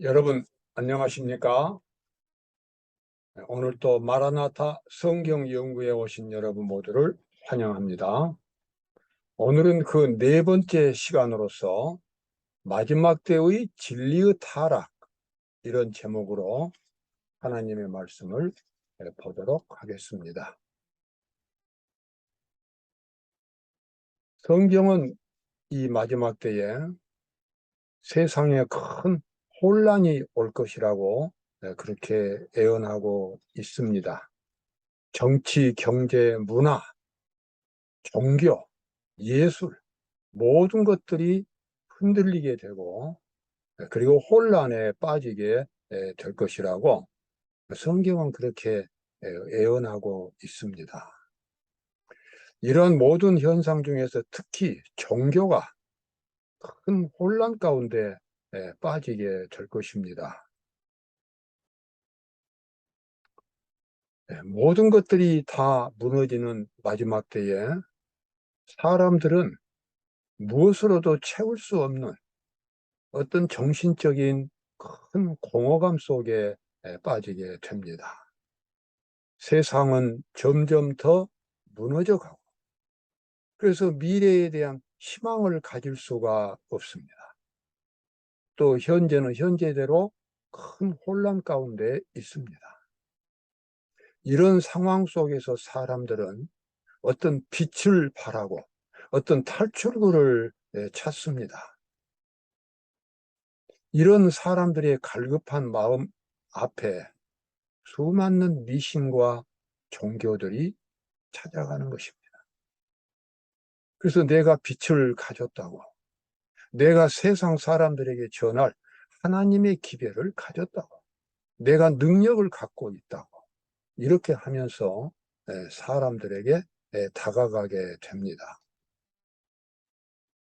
여러분 안녕하십니까? 오늘 또 마라나타 성경 연구에 오신 여러분 모두를 환영합니다. 오늘은 그 네 번째 시간으로서 마지막 때의 진리의 타락, 이런 제목으로 하나님의 말씀을 보도록 하겠습니다. 성경은 이 마지막 때에 세상에 큰 혼란이 올 것이라고 그렇게 예언하고 있습니다. 정치, 경제, 문화, 종교, 예술, 모든 것들이 흔들리게 되고 그리고 혼란에 빠지게 될 것이라고 성경은 그렇게 예언하고 있습니다. 이런 모든 현상 중에서 특히 종교가 큰 혼란 가운데 빠지게 될 것입니다. 모든 것들이 다 무너지는 마지막 때에 사람들은 무엇으로도 채울 수 없는 어떤 정신적인 큰 공허감 속에 빠지게 됩니다. 세상은 점점 더 무너져 가고, 그래서 미래에 대한 희망을 가질 수가 없습니다. 또 현재는 현재대로 큰 혼란 가운데 있습니다. 이런 상황 속에서 사람들은 어떤 빛을 바라고 어떤 탈출구를 찾습니다. 이런 사람들의 갈급한 마음 앞에 수많은 미신과 종교들이 찾아가는 것입니다. 그래서 내가 빛을 가졌다고, 내가 세상 사람들에게 전할 하나님의 기별을 가졌다고, 내가 능력을 갖고 있다고, 이렇게 하면서 사람들에게 다가가게 됩니다.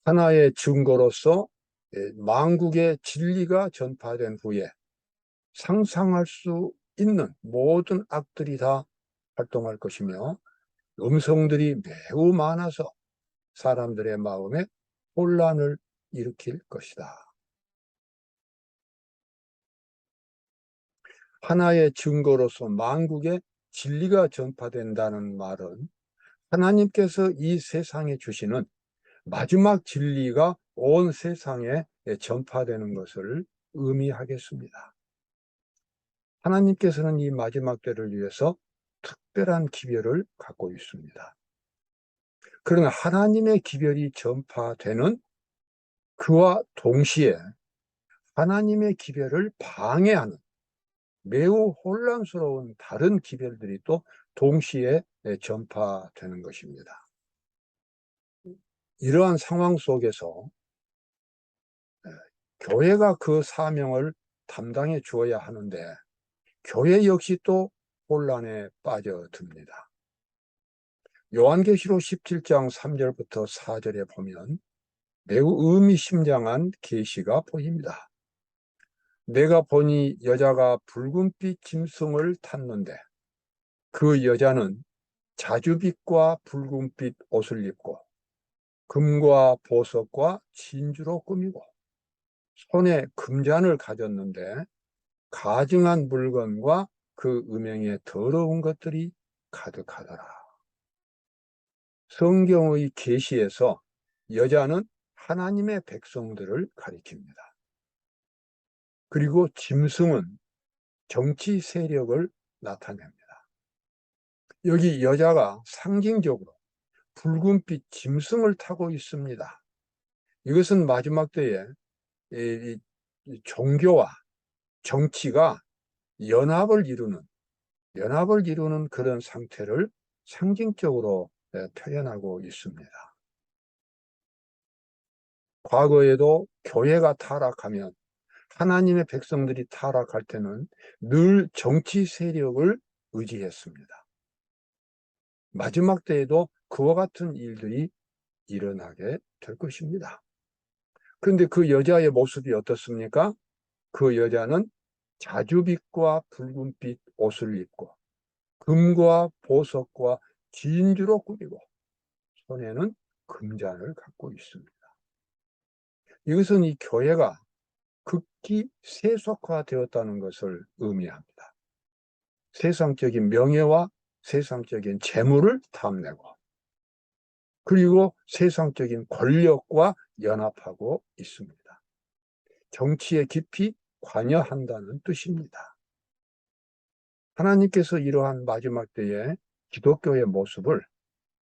하나의 증거로서 만국의 진리가 전파된 후에 상상할 수 있는 모든 악들이 다 활동할 것이며, 음성들이 매우 많아서 사람들의 마음에 혼란을 일으킬 것이다. 하나의 증거로서 만국에 진리가 전파된다는 말은 하나님께서 이 세상에 주시는 마지막 진리가 온 세상에 전파되는 것을 의미하겠습니다. 하나님께서는 이 마지막 때를 위해서 특별한 기별을 갖고 있습니다. 그러나 하나님의 기별이 전파되는 그와 동시에 하나님의 기별을 방해하는 매우 혼란스러운 다른 기별들이 또 동시에 전파되는 것입니다. 이러한 상황 속에서 교회가 그 사명을 담당해 주어야 하는데 교회 역시 또 혼란에 빠져듭니다. 요한계시록 17장 3절부터 4절에 보면 매우 의미심장한 계시가 보입니다. 내가 보니 여자가 붉은빛 짐승을 탔는데 그 여자는 자주빛과 붉은빛 옷을 입고 금과 보석과 진주로 꾸미고 손에 금잔을 가졌는데 가증한 물건과 그 음행에 더러운 것들이 가득하더라. 성경의 계시에서 여자는 하나님의 백성들을 가리킵니다. 그리고 짐승은 정치 세력을 나타냅니다. 여기 여자가 상징적으로 붉은빛 짐승을 타고 있습니다. 이것은 마지막 때에 이 종교와 정치가 연합을 이루는 그런 상태를 상징적으로 표현하고 있습니다. 과거에도 교회가 타락하면, 하나님의 백성들이 타락할 때는 늘 정치 세력을 의지했습니다. 마지막 때에도 그와 같은 일들이 일어나게 될 것입니다. 그런데 그 여자의 모습이 어떻습니까? 그 여자는 자주빛과 붉은빛 옷을 입고 금과 보석과 진주로 꾸미고 손에는 금잔을 갖고 있습니다. 이것은 이 교회가 극히 세속화되었다는 것을 의미합니다. 세상적인 명예와 세상적인 재물을 탐내고, 그리고 세상적인 권력과 연합하고 있습니다. 정치에 깊이 관여한다는 뜻입니다. 하나님께서 이러한 마지막 때에 기독교의 모습을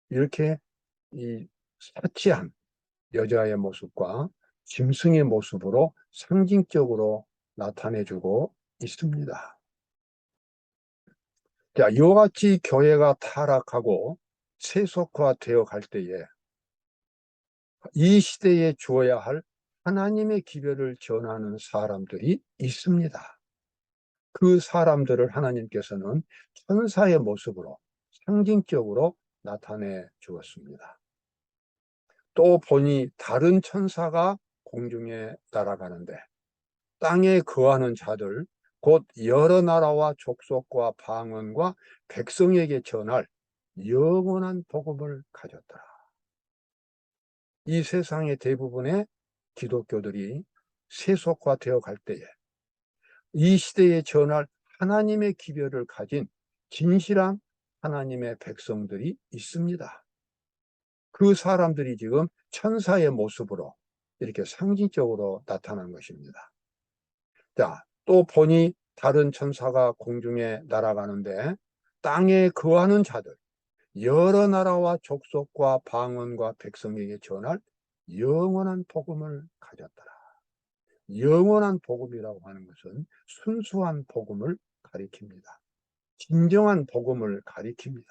이렇게 이 사치한 여자의 모습과 짐승의 모습으로 상징적으로 나타내주고 있습니다. 자, 이와 같이 교회가 타락하고 세속화되어 갈 때에 이 시대에 주어야 할 하나님의 기별을 전하는 사람들이 있습니다. 그 사람들을 하나님께서는 천사의 모습으로 상징적으로 나타내 주었습니다. 또 보니 다른 천사가 공중에 날아가는데 땅에 거하는 자들 곧 여러 나라와 족속과 방언과 백성에게 전할 영원한 복음을 가졌더라. 이 세상의 대부분의 기독교들이 세속화되어 갈 때에 이 시대에 전할 하나님의 기별을 가진 진실한 하나님의 백성들이 있습니다. 그 사람들이 지금 천사의 모습으로 이렇게 상징적으로 나타난 것입니다. 자, 또 보니 다른 천사가 공중에 날아가는데 땅에 거하는 자들, 여러 나라와 족속과 방언과 백성에게 전할 영원한 복음을 가졌더라. 영원한 복음이라고 하는 것은 순수한 복음을 가리킵니다. 진정한 복음을 가리킵니다.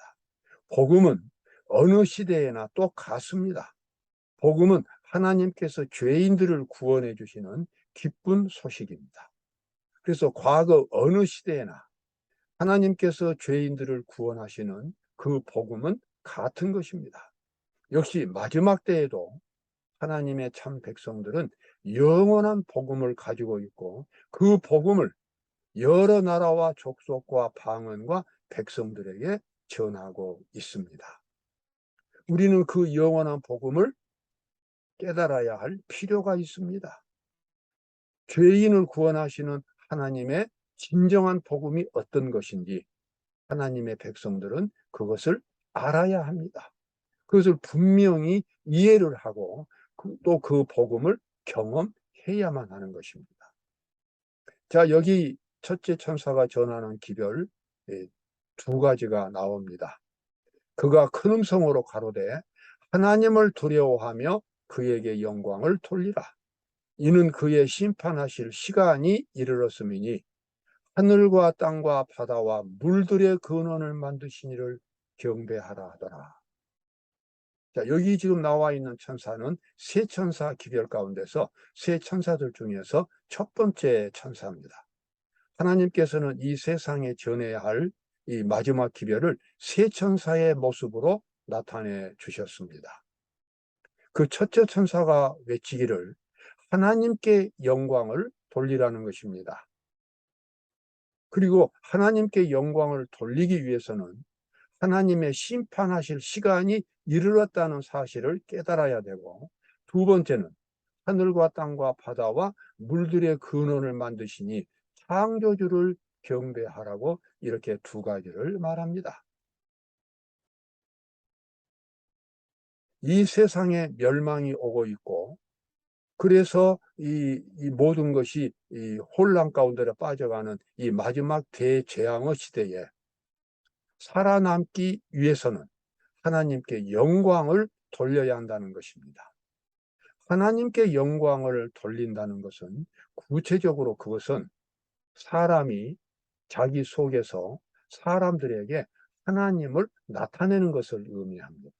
복음은 어느 시대에나 똑같습니다. 복음은 하나님께서 죄인들을 구원해 주시는 기쁜 소식입니다. 그래서 과거 어느 시대에나 하나님께서 죄인들을 구원하시는 그 복음은 같은 것입니다. 역시 마지막 때에도 하나님의 참 백성들은 영원한 복음을 가지고 있고 그 복음을 여러 나라와 족속과 방언과 백성들에게 전하고 있습니다. 우리는 그 영원한 복음을 깨달아야 할 필요가 있습니다. 죄인을 구원하시는 하나님의 진정한 복음이 어떤 것인지 하나님의 백성들은 그것을 알아야 합니다. 그것을 분명히 이해를 하고 또 그 복음을 경험해야만 하는 것입니다. 자, 여기 첫째 천사가 전하는 기별 두 가지가 나옵니다. 그가 큰 음성으로 가로되 하나님을 두려워하며 그에게 영광을 돌리라. 이는 그의 심판하실 시간이 이르렀음이니 하늘과 땅과 바다와 물들의 근원을 만드신 이를 경배하라 하더라. 자, 여기 지금 나와 있는 천사는 세 천사 기별 가운데서 세 천사들 중에서 첫 번째 천사입니다. 하나님께서는 이 세상에 전해야 할 이 마지막 기별을 세 천사의 모습으로 나타내 주셨습니다. 그 첫째 천사가 외치기를 하나님께 영광을 돌리라는 것입니다. 그리고 하나님께 영광을 돌리기 위해서는 하나님의 심판하실 시간이 이르렀다는 사실을 깨달아야 되고, 두 번째는 하늘과 땅과 바다와 물들의 근원을 만드시니 창조주를 경배하라고 이렇게 두 가지를 말합니다. 이 세상에 멸망이 오고 있고, 그래서 이 모든 것이 이 혼란 가운데로 빠져가는 이 마지막 대재앙의 시대에 살아남기 위해서는 하나님께 영광을 돌려야 한다는 것입니다. 하나님께 영광을 돌린다는 것은 구체적으로 그것은 사람이 자기 속에서 사람들에게 하나님을 나타내는 것을 의미합니다.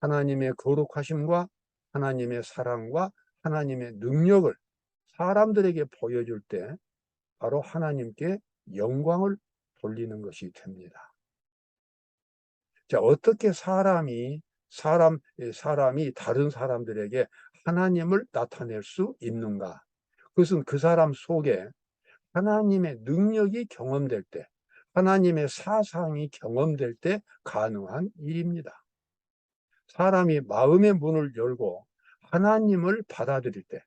하나님의 거룩하심과 하나님의 사랑과 하나님의 능력을 사람들에게 보여줄 때 바로 하나님께 영광을 돌리는 것이 됩니다. 자, 어떻게 사람이 다른 사람들에게 하나님을 나타낼 수 있는가? 그것은 그 사람 속에 하나님의 능력이 경험될 때, 하나님의 사상이 경험될 때 가능한 일입니다. 사람이 마음의 문을 열고 하나님을 받아들일 때,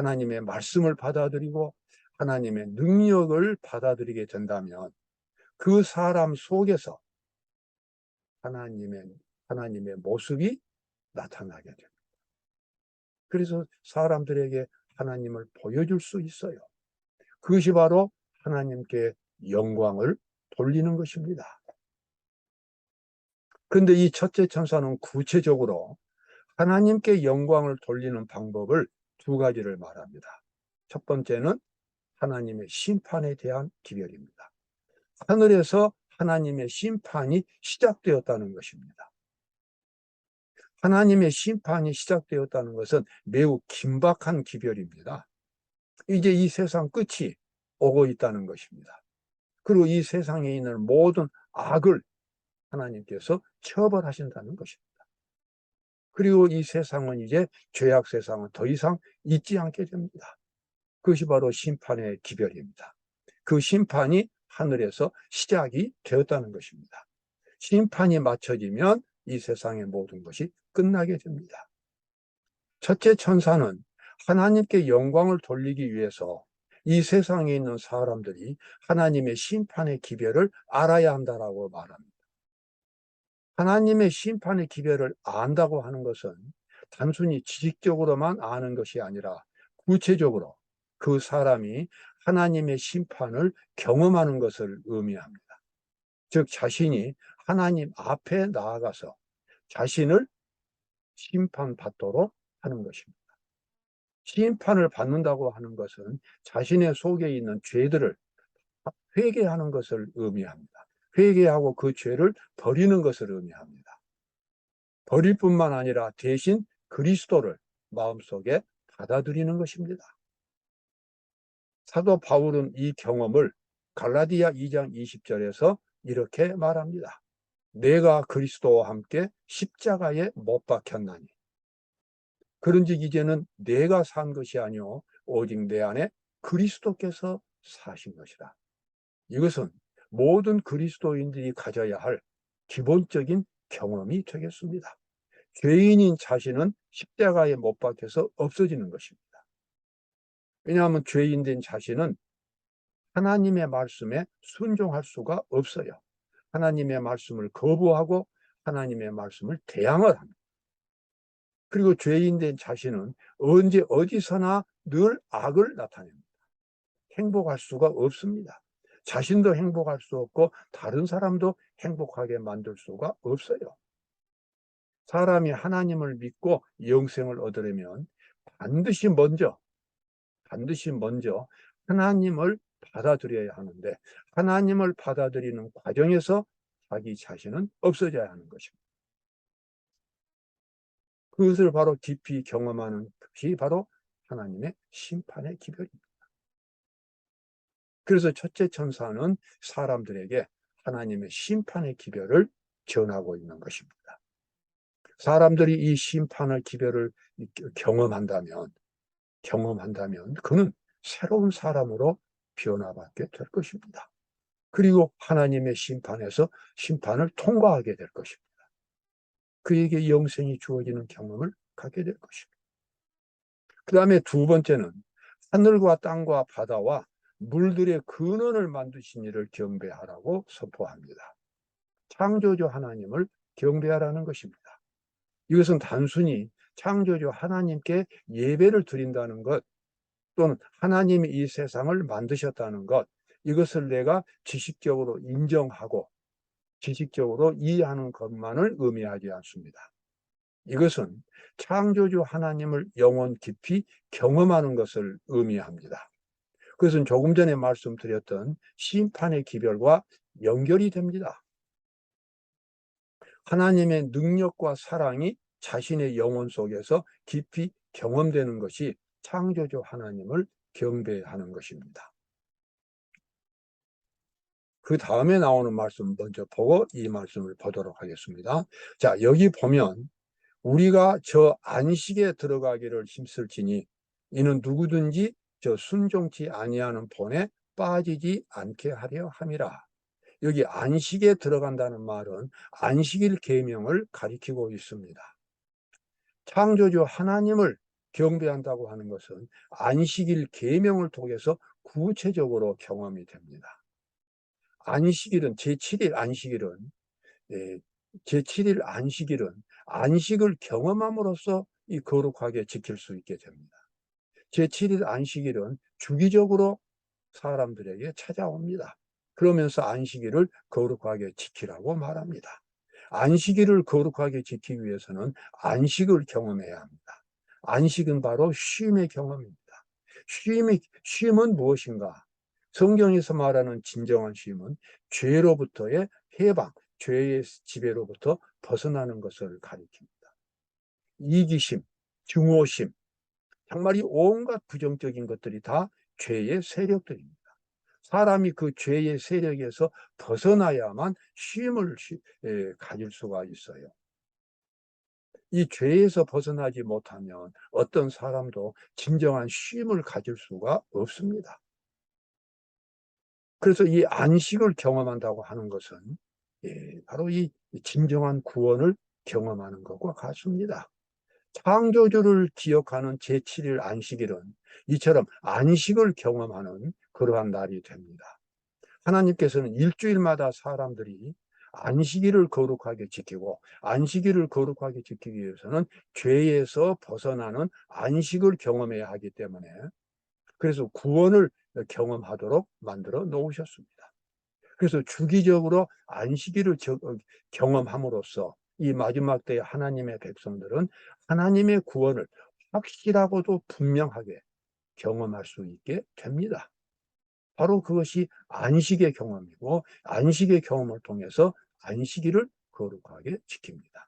하나님의 말씀을 받아들이고 하나님의 능력을 받아들이게 된다면 그 사람 속에서 하나님의 모습이 나타나게 됩니다. 그래서 사람들에게 하나님을 보여줄 수 있어요. 그것이 바로 하나님께 영광을 돌리는 것입니다. 그런데 이 첫째 천사는 구체적으로 하나님께 영광을 돌리는 방법을 두 가지를 말합니다. 첫 번째는 하나님의 심판에 대한 기별입니다. 하늘에서 하나님의 심판이 시작되었다는 것입니다. 하나님의 심판이 시작되었다는 것은 매우 긴박한 기별입니다. 이제 이 세상 끝이 오고 있다는 것입니다. 그리고 이 세상에 있는 모든 악을 하나님께서 처벌하신다는 것입니다. 그리고 이 세상은 이제 죄악 세상은 더 이상 있지 않게 됩니다. 그것이 바로 심판의 기별입니다. 그 심판이 하늘에서 시작이 되었다는 것입니다. 심판이 맞춰지면 이 세상의 모든 것이 끝나게 됩니다. 첫째 천사는 하나님께 영광을 돌리기 위해서 이 세상에 있는 사람들이 하나님의 심판의 기별을 알아야 한다라고 말합니다. 하나님의 심판의 기별을 안다고 하는 것은 단순히 지식적으로만 아는 것이 아니라 구체적으로 그 사람이 하나님의 심판을 경험하는 것을 의미합니다. 즉 자신이 하나님 앞에 나아가서 자신을 심판받도록 하는 것입니다. 심판을 받는다고 하는 것은 자신의 속에 있는 죄들을 회개하는 것을 의미합니다. 회개하고 그 죄를 버리는 것을 의미합니다. 버릴 뿐만 아니라 대신 그리스도를 마음속에 받아들이는 것입니다. 사도 바울은 이 경험을 갈라디아 2장 20절에서 이렇게 말합니다. 내가 그리스도와 함께 십자가에 못 박혔나니 그런즉 이제는 내가 산 것이 아니오 오직 내 안에 그리스도께서 사신 것이라. 이것은 모든 그리스도인들이 가져야 할 기본적인 경험이 되겠습니다. 죄인인 자신은 십자가에 못 박혀서 없어지는 것입니다. 왜냐하면 죄인된 자신은 하나님의 말씀에 순종할 수가 없어요. 하나님의 말씀을 거부하고 하나님의 말씀을 대항을 합니다. 그리고 죄인된 자신은 언제 어디서나 늘 악을 나타냅니다. 행복할 수가 없습니다. 자신도 행복할 수 없고 다른 사람도 행복하게 만들 수가 없어요. 사람이 하나님을 믿고 영생을 얻으려면 반드시 먼저 하나님을 받아들여야 하는데 하나님을 받아들이는 과정에서 자기 자신은 없어져야 하는 것입니다. 그것을 바로 깊이 경험하는 것이 바로 하나님의 심판의 기별입니다. 그래서 첫째 천사는 사람들에게 하나님의 심판의 기별을 전하고 있는 것입니다. 사람들이 이 심판의 기별을 경험한다면 그는 새로운 사람으로 변화받게 될 것입니다. 그리고 하나님의 심판을 통과하게 될 것입니다. 그에게 영생이 주어지는 경험을 갖게 될 것입니다. 그 다음에 두 번째는 하늘과 땅과 바다와 물들의 근원을 만드신 이를 경배하라고 선포합니다. 창조주 하나님을 경배하라는 것입니다. 이것은 단순히 창조주 하나님께 예배를 드린다는 것 또는 하나님이 이 세상을 만드셨다는 것 이것을 내가 지식적으로 인정하고 지식적으로 이해하는 것만을 의미하지 않습니다. 이것은 창조주 하나님을 영혼 깊이 경험하는 것을 의미합니다. 그것은 조금 전에 말씀드렸던 심판의 기별과 연결이 됩니다. 하나님의 능력과 사랑이 자신의 영혼 속에서 깊이 경험되는 것이 창조주 하나님을 경배하는 것입니다. 그 다음에 나오는 말씀 먼저 보고 이 말씀을 보도록 하겠습니다. 자, 여기 보면 우리가 저 안식에 들어가기를 힘쓸지니 이는 누구든지 저 순종치 아니하는 본에 빠지지 않게 하려 함이라. 여기 안식에 들어간다는 말은 안식일 계명을 가리키고 있습니다. 창조주 하나님을 경배한다고 하는 것은 안식일 계명을 통해서 구체적으로 경험이 됩니다. 안식일은 제7일 안식일은 예, 제7일 안식일은 안식을 경험함으로써 이 거룩하게 지킬 수 있게 됩니다. 제7일 안식일은 주기적으로 사람들에게 찾아옵니다. 그러면서 안식일을 거룩하게 지키라고 말합니다. 안식일을 거룩하게 지키기 위해서는 안식을 경험해야 합니다. 안식은 바로 쉼의 경험입니다. 쉼은 무엇인가? 성경에서 말하는 진정한 쉼은 죄로부터의 해방, 죄의 지배로부터 벗어나는 것을 가리킵니다. 이기심, 증오심, 정말 이 온갖 부정적인 것들이 다 죄의 세력들입니다. 사람이 그 죄의 세력에서 벗어나야만 쉼을 가질 수가 있어요. 이 죄에서 벗어나지 못하면 어떤 사람도 진정한 쉼을 가질 수가 없습니다. 그래서 이 안식을 경험한다고 하는 것은 바로 이 진정한 구원을 경험하는 것과 같습니다. 창조주를 기억하는 제7일 안식일은 이처럼 안식을 경험하는 그러한 날이 됩니다. 하나님께서는 일주일마다 사람들이 안식일을 거룩하게 지키고, 안식일을 거룩하게 지키기 위해서는 죄에서 벗어나는 안식을 경험해야 하기 때문에, 그래서 구원을 경험하도록 만들어 놓으셨습니다. 그래서 주기적으로 안식일을 경험함으로써 이 마지막 때의 하나님의 백성들은 하나님의 구원을 확실하고도 분명하게 경험할 수 있게 됩니다. 바로 그것이 안식의 경험이고, 안식의 경험을 통해서 안식일을 거룩하게 지킵니다.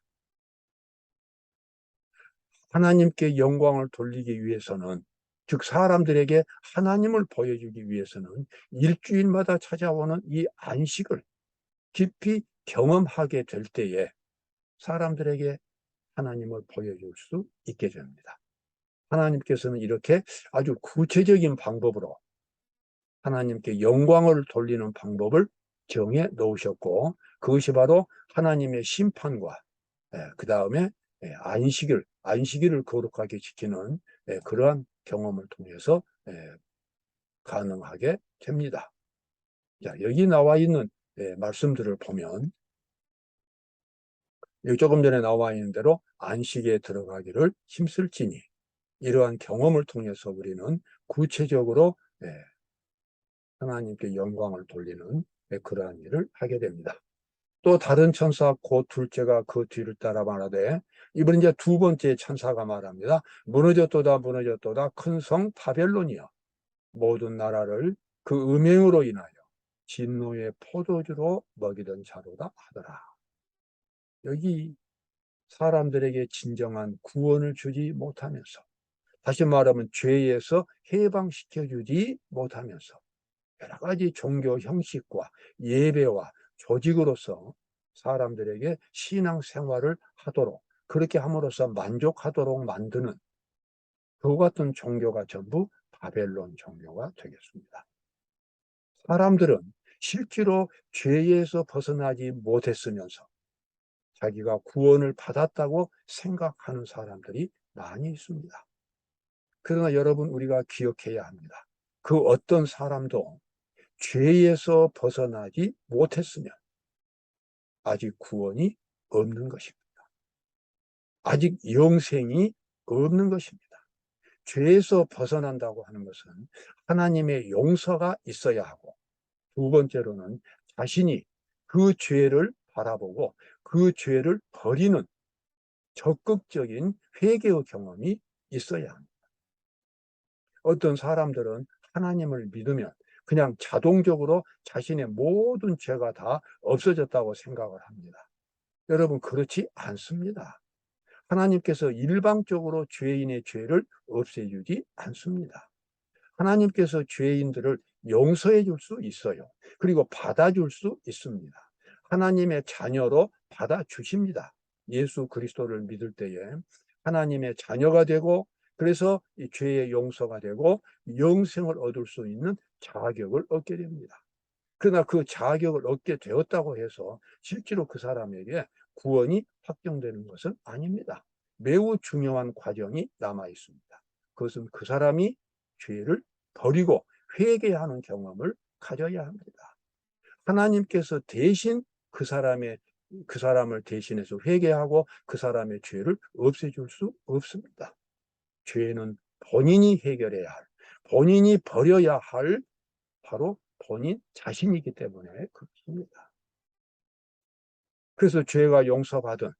하나님께 영광을 돌리기 위해서는, 즉 사람들에게 하나님을 보여주기 위해서는 일주일마다 찾아오는 이 안식을 깊이 경험하게 될 때에 사람들에게 하나님을 보여줄 수 있게 됩니다. 하나님께서는 이렇게 아주 구체적인 방법으로 하나님께 영광을 돌리는 방법을 정해 놓으셨고, 그것이 바로 하나님의 심판과 그 다음에 안식일을 거룩하게 지키는 그러한 경험을 통해서 가능하게 됩니다. 자, 여기 나와 있는 말씀들을 보면, 여기 조금 전에 나와 있는 대로 안식에 들어가기를 힘쓸지니, 이러한 경험을 통해서 우리는 구체적으로 하나님께 영광을 돌리는 그러한 일을 하게 됩니다. 또 다른 천사 곧 둘째가 그 뒤를 따라 말하되, 이번 이제 두 번째 천사가 말합니다. 무너졌도다 무너졌도다 큰 성 바벨론이여, 모든 나라를 그 음행으로 인하여 진노의 포도주로 먹이던 자로다 하더라. 여기 사람들에게 진정한 구원을 주지 못하면서, 다시 말하면 죄에서 해방시켜주지 못하면서 여러 가지 종교 형식과 예배와 조직으로서 사람들에게 신앙생활을 하도록, 그렇게 함으로써 만족하도록 만드는 그 같은 종교가 전부 바벨론 종교가 되겠습니다. 사람들은 실제로 죄에서 벗어나지 못했으면서 자기가 구원을 받았다고 생각하는 사람들이 많이 있습니다. 그러나 여러분, 우리가 기억해야 합니다. 그 어떤 사람도 죄에서 벗어나지 못했으면 아직 구원이 없는 것입니다. 아직 영생이 없는 것입니다. 죄에서 벗어난다고 하는 것은 하나님의 용서가 있어야 하고, 두 번째로는 자신이 그 죄를 바라보고 그 죄를 버리는 적극적인 회개의 경험이 있어야 합니다. 어떤 사람들은 하나님을 믿으면 그냥 자동적으로 자신의 모든 죄가 다 없어졌다고 생각을 합니다. 여러분, 그렇지 않습니다. 하나님께서 일방적으로 죄인의 죄를 없애주지 않습니다. 하나님께서 죄인들을 용서해 줄 수 있어요. 그리고 받아줄 수 있습니다. 하나님의 자녀로 받아주십니다. 예수 그리스도를 믿을 때에 하나님의 자녀가 되고, 그래서 이 죄의 용서가 되고 영생을 얻을 수 있는 자격을 얻게 됩니다. 그러나 그 자격을 얻게 되었다고 해서 실제로 그 사람에게 구원이 확정되는 것은 아닙니다. 매우 중요한 과정이 남아 있습니다. 그것은 그 사람이 죄를 버리고 회개하는 경험을 가져야 합니다. 하나님께서 대신 그 사람을 대신해서 회개하고 그 사람의 죄를 없애줄 수 없습니다. 죄는 본인이 해결해야 할, 본인이 버려야 할 바로 본인 자신이기 때문에 그렇습니다. 그래서 죄가 용서받은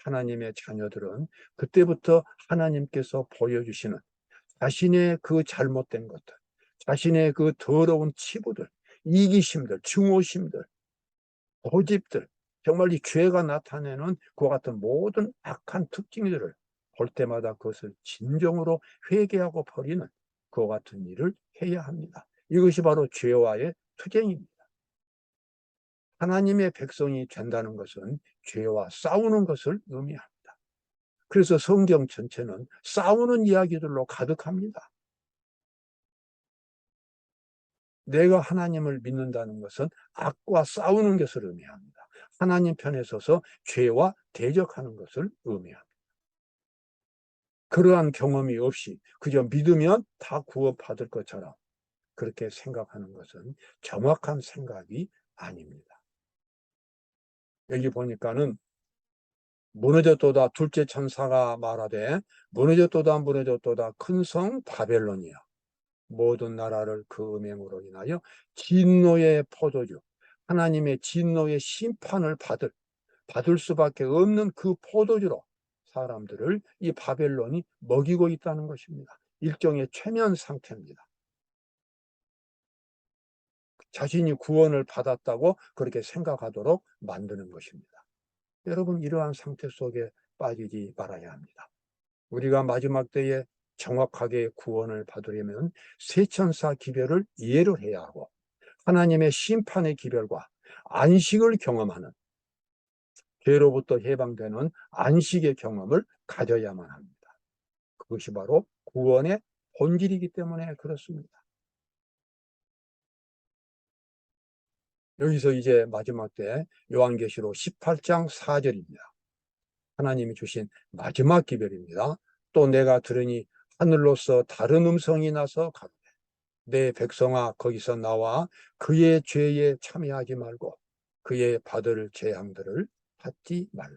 하나님의 자녀들은 그때부터 하나님께서 보여주시는 자신의 그 잘못된 것들, 자신의 그 더러운 치부들, 이기심들, 증오심들, 고집들, 정말 이 죄가 나타내는 그와 같은 모든 악한 특징들을 볼 때마다 그것을 진정으로 회개하고 버리는 그와 같은 일을 해야 합니다. 이것이 바로 죄와의 투쟁입니다. 하나님의 백성이 된다는 것은 죄와 싸우는 것을 의미합니다. 그래서 성경 전체는 싸우는 이야기들로 가득합니다. 내가 하나님을 믿는다는 것은 악과 싸우는 것을 의미합니다. 하나님 편에 서서 죄와 대적하는 것을 의미합니다. 그러한 경험이 없이 그저 믿으면 다 구원받을 것처럼 그렇게 생각하는 것은 정확한 생각이 아닙니다. 여기 보니까는 무너졌도다 둘째 천사가 말하되 무너졌도다 큰 성 바벨론이여 모든 나라를 그 음행으로 인하여 진노의 포도주 하나님의 진노의 심판을 받을 수밖에 없는 그 포도주로 사람들을 이 바벨론이 먹이고 있다는 것입니다. 일종의 최면 상태입니다. 자신이 구원을 받았다고 그렇게 생각하도록 만드는 것입니다. 여러분, 이러한 상태 속에 빠지지 말아야 합니다. 우리가 마지막 때에 정확하게 구원을 받으려면 세천사 기별을 이해를 해야 하고 하나님의 심판의 기별과 안식을 경험하는 죄로부터 해방되는 안식의 경험을 가져야만 합니다. 그것이 바로 구원의 본질이기 때문에 그렇습니다. 여기서 이제 마지막 때 요한계시록 18장 4절입니다. 하나님이 주신 마지막 기별입니다. 또 내가 들으니 하늘로서 다른 음성이 나서 가로되 내 백성아 거기서 나와 그의 죄에 참여하지 말고 그의 받을 재앙들을 받지 말라.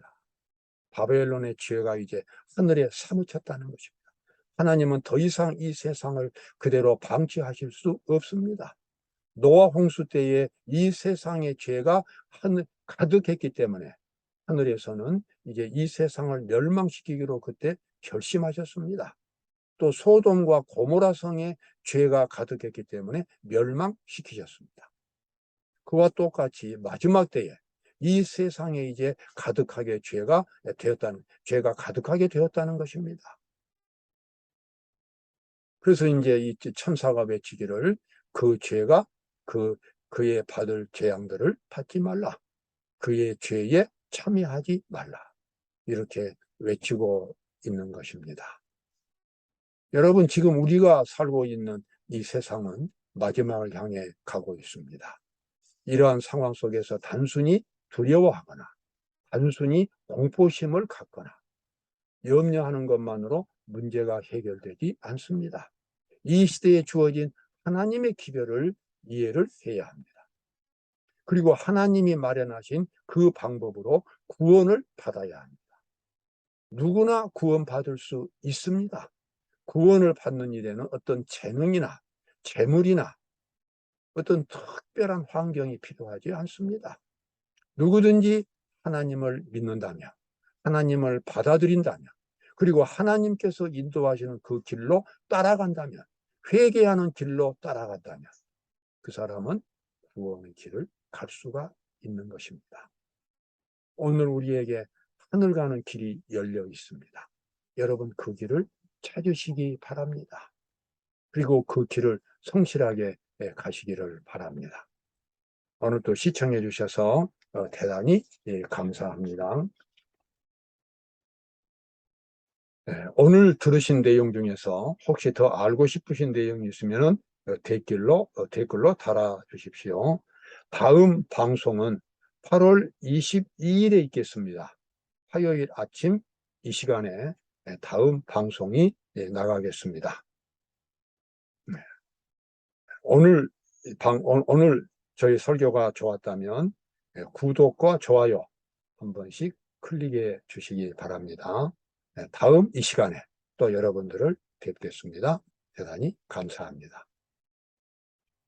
바벨론의 죄가 이제 하늘에 사무쳤다는 것입니다. 하나님은 더 이상 이 세상을 그대로 방치하실 수 없습니다. 노아 홍수 때에 이 세상의 죄가 가득했기 때문에 하늘에서는 이제 이 세상을 멸망시키기로 그때 결심하셨습니다. 또 소돔과 고모라 성에 죄가 가득했기 때문에 멸망시키셨습니다. 그와 똑같이 마지막 때에 이 세상에 이제 죄가 가득하게 되었다는 것입니다. 그래서 이제 이 천사가 외치기를 그 죄가 그의 받을 재앙들을 받지 말라. 그의 죄에 참여하지 말라. 이렇게 외치고 있는 것입니다. 여러분, 지금 우리가 살고 있는 이 세상은 마지막을 향해 가고 있습니다. 이러한 상황 속에서 단순히 두려워하거나 단순히 공포심을 갖거나 염려하는 것만으로 문제가 해결되지 않습니다. 이 시대에 주어진 하나님의 기별을 이해를 해야 합니다. 그리고 하나님이 마련하신 그 방법으로 구원을 받아야 합니다. 누구나 구원받을 수 있습니다. 구원을 받는 일에는 어떤 재능이나 재물이나 어떤 특별한 환경이 필요하지 않습니다. 누구든지 하나님을 믿는다면, 하나님을 받아들인다면, 그리고 하나님께서 인도하시는 그 길로 따라간다면, 회개하는 길로 따라간다면 그 사람은 구원의 길을 갈 수가 있는 것입니다. 오늘 우리에게 하늘 가는 길이 열려 있습니다. 여러분, 그 길을 찾으시기 바랍니다. 그리고 그 길을 성실하게 가시기를 바랍니다. 오늘 또 시청해 주셔서 대단히 감사합니다. 오늘 들으신 내용 중에서 혹시 더 알고 싶으신 내용이 있으면 댓글로 달아주십시오. 다음 방송은 8월 22일에 있겠습니다. 화요일 아침 이 시간에 다음 방송이 나가겠습니다. 네. 오늘 저희 설교가 좋았다면 구독과 좋아요 한 번씩 클릭해 주시기 바랍니다. 다음 이 시간에 또 여러분들을 뵙겠습니다. 대단히 감사합니다.